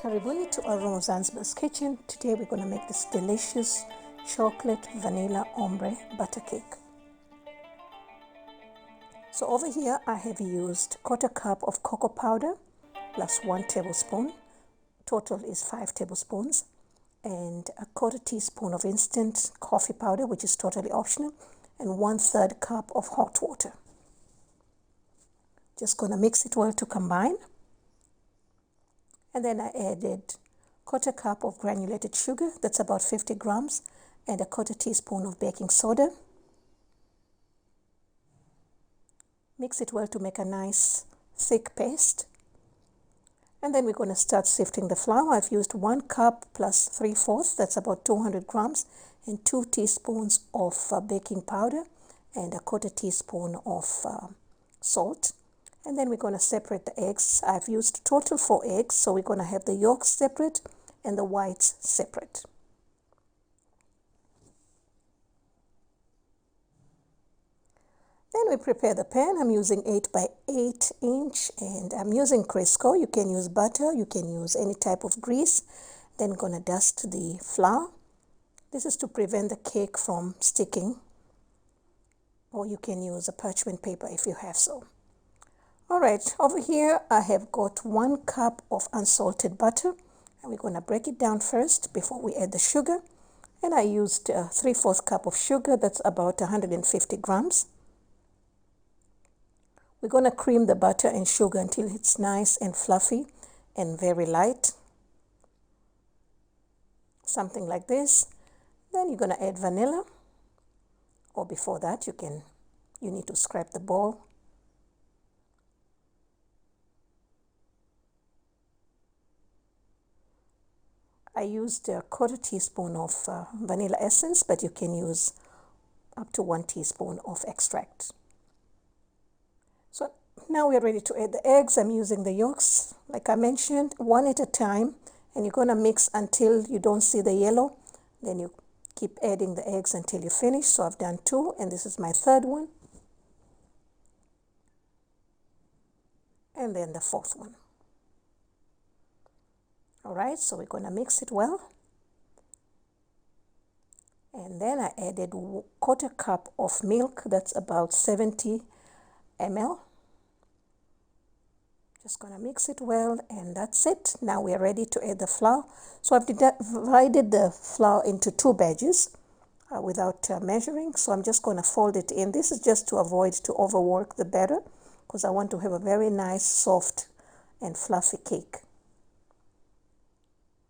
Karibuni to Aroma Zanzibar's kitchen. Today we're going to make this delicious chocolate vanilla ombre butter cake. So over here I have used 1/4 cup of cocoa powder plus 1 tablespoon. Total is 5 tablespoons. And a 1/4 teaspoon of instant coffee powder, which is totally optional, and 1/3 cup of hot water. Just going to mix it well to combine. And then I added 1/4 cup of granulated sugar, that's about 50 grams, and a 1/4 teaspoon of baking soda. Mix it well to make a nice thick paste. And then we're going to start sifting the flour. I've used 1 cup plus 3/4, that's about 200 grams, and 2 teaspoons of baking powder, and a 1/4 teaspoon of salt. And then we're going to separate the eggs. I've used total 4 eggs, so we're going to have the yolks separate and the whites separate. Then we prepare the pan. I'm using 8 by 8 inch, and I'm using Crisco. You can use butter, you can use any type of grease. Then going to dust the flour. This is to prevent the cake from sticking, or you can use a parchment paper if you have so. Alright, over here I have got 1 cup of unsalted butter, and we're going to break it down first before we add the sugar. And I used 3/4 cup of sugar, that's about 150 grams. We're going to cream the butter and sugar until it's nice and fluffy and very light. Something like this. Then you're going to add vanilla, or before that you need to scrape the bowl. I used a 1/4 teaspoon of vanilla essence, but you can use up to 1 teaspoon of extract. So now we're ready to add the eggs. I'm using the yolks, like I mentioned, 1 at a time, and you're going to mix until you don't see the yellow. Then you keep adding the eggs until you finish. So I've done 2, and this is my 3rd one. And then the 4th one. Alright, so we're going to mix it well. And then I added 1/4 cup of milk, that's about 70 ml. Just going to mix it well, and that's it. Now we're ready to add the flour. So I've divided the flour into 2 batches without measuring. So I'm just going to fold it in. This is just to avoid to overwork the batter, because I want to have a very nice, soft and fluffy cake.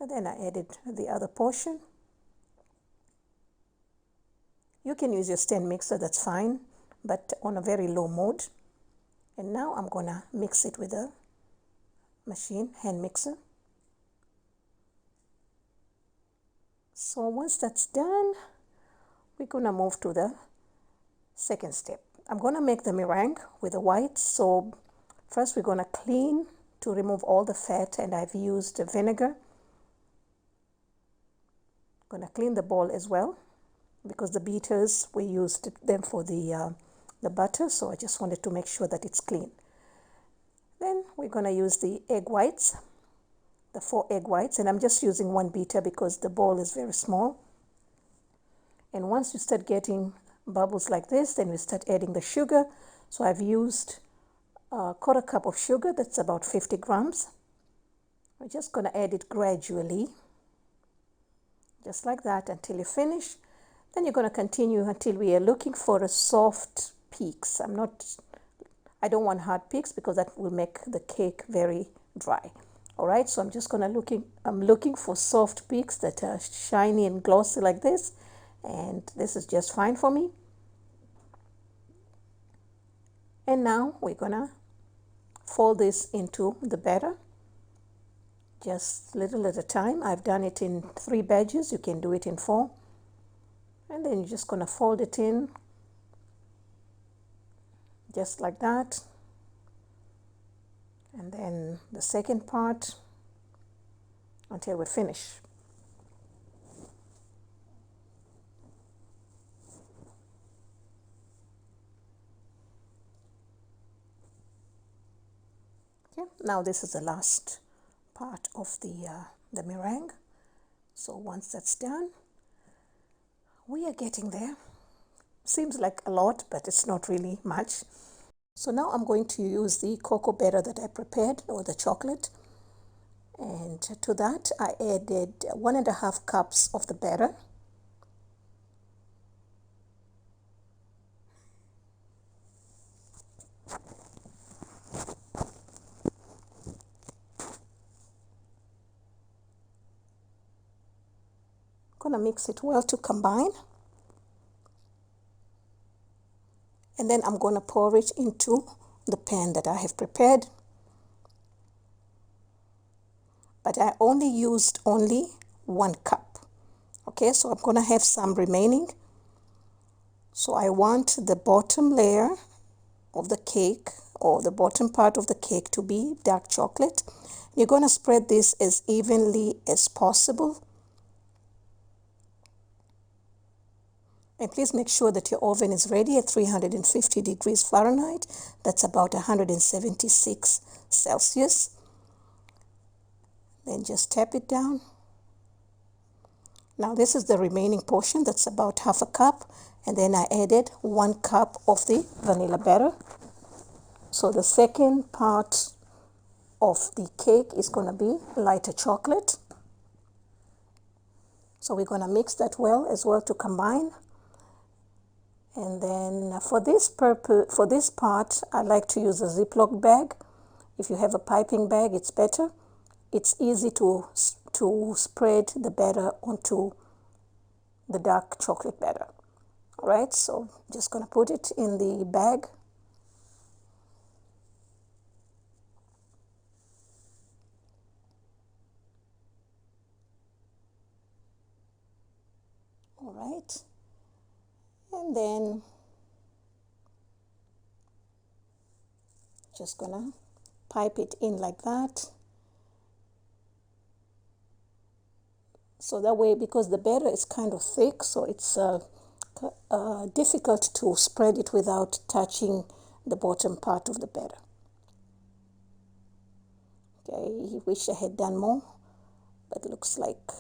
And then I added the other portion. You can use your stand mixer, that's fine, but on a very low mode. And now I'm going to mix it with a machine, hand mixer. So once that's done, we're going to move to the second step. I'm going to make the meringue with the whites. So first we're going to clean to remove all the fat, and I've used vinegar. Going to clean the bowl as well, because the beaters, we used them for the butter, so I just wanted to make sure that it's clean. Then we're going to use the egg whites, the 4 egg whites, and I'm just using 1 beater because the bowl is very small. And once you start getting bubbles like this, then we start adding the sugar. So I've used a 1/4 cup of sugar, that's about 50 grams. We're just going to add it gradually, just like that, until you finish. Then you're going to continue until we are looking for a soft peaks. I don't want hard peaks because that will make the cake very dry. All right, so I'm looking for soft peaks that are shiny and glossy like this, and this is just fine for me. And now we're going to fold this into the batter, just little at a time. I've done it in 3 batches. You can do it in 4. And then you're just going to fold it in, just like that. And then the second part until we finish. Okay, now this is the last part of the meringue. So once that's done, we are getting there. Seems like a lot, but it's not really much. So now I'm going to use the cocoa batter that I prepared, or the chocolate. And to that, I added 1.5 cups of the batter. Gonna mix it well to combine. And then I'm gonna pour it into the pan that I have prepared. But I only used 1 cup. Okay, so I'm gonna have some remaining. So I want the bottom layer of the cake, or the bottom part of the cake, to be dark chocolate. You're gonna spread this as evenly as possible. And please make sure that your oven is ready at 350 degrees Fahrenheit. That's about 176 Celsius. Then just tap it down. Now this is the remaining portion, that's about 1/2 cup. And then I added 1 cup of the vanilla batter. So the second part of the cake is going to be lighter chocolate. So we're going to mix that well as well to combine. And then for this purpose, for this part, I like to use a Ziploc bag. If you have a piping bag, it's better. It's easy to spread the batter onto the dark chocolate batter. All right, so just gonna put it in the bag. All right, and then just gonna pipe it in like that. So that way, because the batter is kind of thick, so it's difficult to spread it without touching the bottom part of the batter. Okay, I wish I had done more, but looks like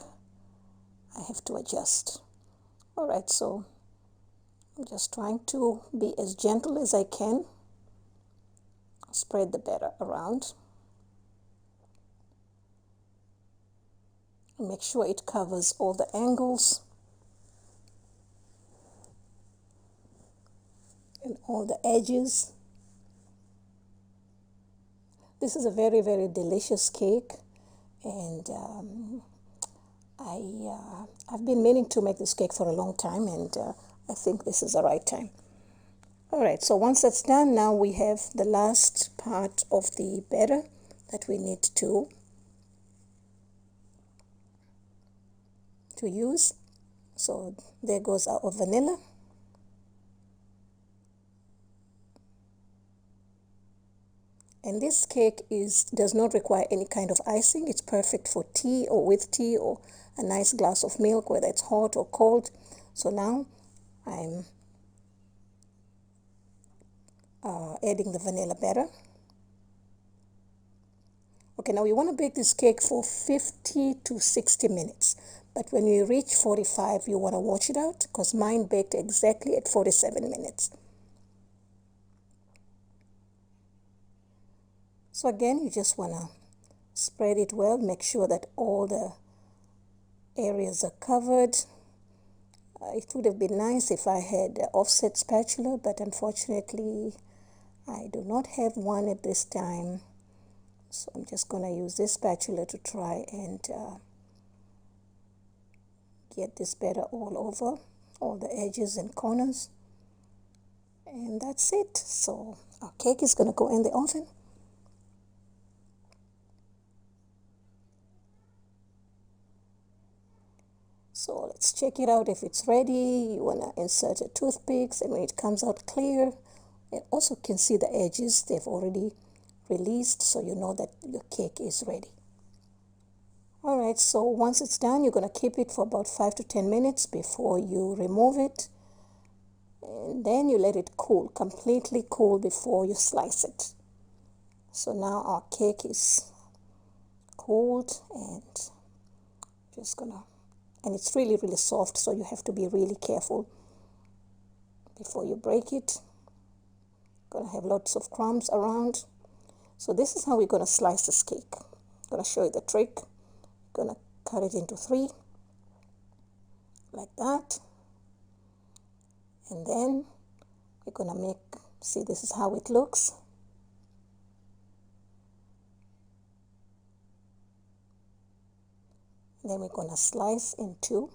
I have to adjust. All right, so I'm just trying to be as gentle as I can. Spread the batter around. And make sure it covers all the angles and all the edges. This is a very, very delicious cake, and I've been meaning to make this cake for a long time, and I think this is the right time. All right, so once that's done, now we have the last part of the batter that we need to use. So there goes our vanilla. And this cake does not require any kind of icing. It's perfect for tea, or with tea, or a nice glass of milk, whether it's hot or cold. So now I'm adding the vanilla batter. Okay, now you want to bake this cake for 50 to 60 minutes. But when you reach 45, you want to watch it out, because mine baked exactly at 47 minutes. So again, you just want to spread it well. Make sure that all the areas are covered. It would have been nice if I had an offset spatula, but unfortunately, I do not have one at this time. So I'm just going to use this spatula to try and get this batter all over, all the edges and corners. And that's it. So our cake is going to go in the oven. So let's check it out if it's ready. You want to insert your toothpicks, and when it comes out clear, you also can see the edges. They've already released, so you know that your cake is ready. All right, so once it's done, you're going to keep it for about 5 to 10 minutes before you remove it. And then you let it cool, completely cool, before you slice it. So now our cake is cooled, and just gonna, and it's really, really soft, so you have to be really careful before you break it. Gonna have lots of crumbs around. So this is how we're gonna slice this cake. Gonna show you the trick. Gonna cut it into 3 like that, and then we're gonna make, see, this is how it looks. Then we're gonna slice into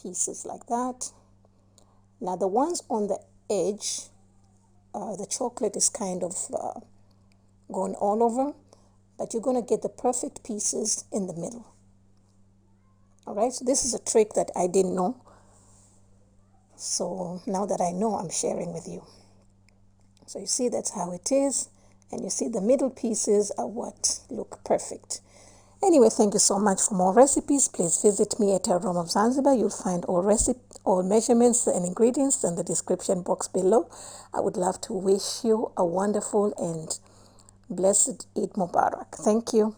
pieces like that. Now the ones on the edge, the chocolate is kind of going all over, but you're gonna get the perfect pieces in the middle. All right, so this is a trick that I didn't know. So now that I know, I'm sharing with you. So you see, that's how it is. And you see the middle pieces are what look perfect. Anyway, thank you so much. For more recipes, please visit me at Aroma of Zanzibar. You'll find all measurements and ingredients in the description box below. I would love to wish you a wonderful and blessed Eid Mubarak. Thank you.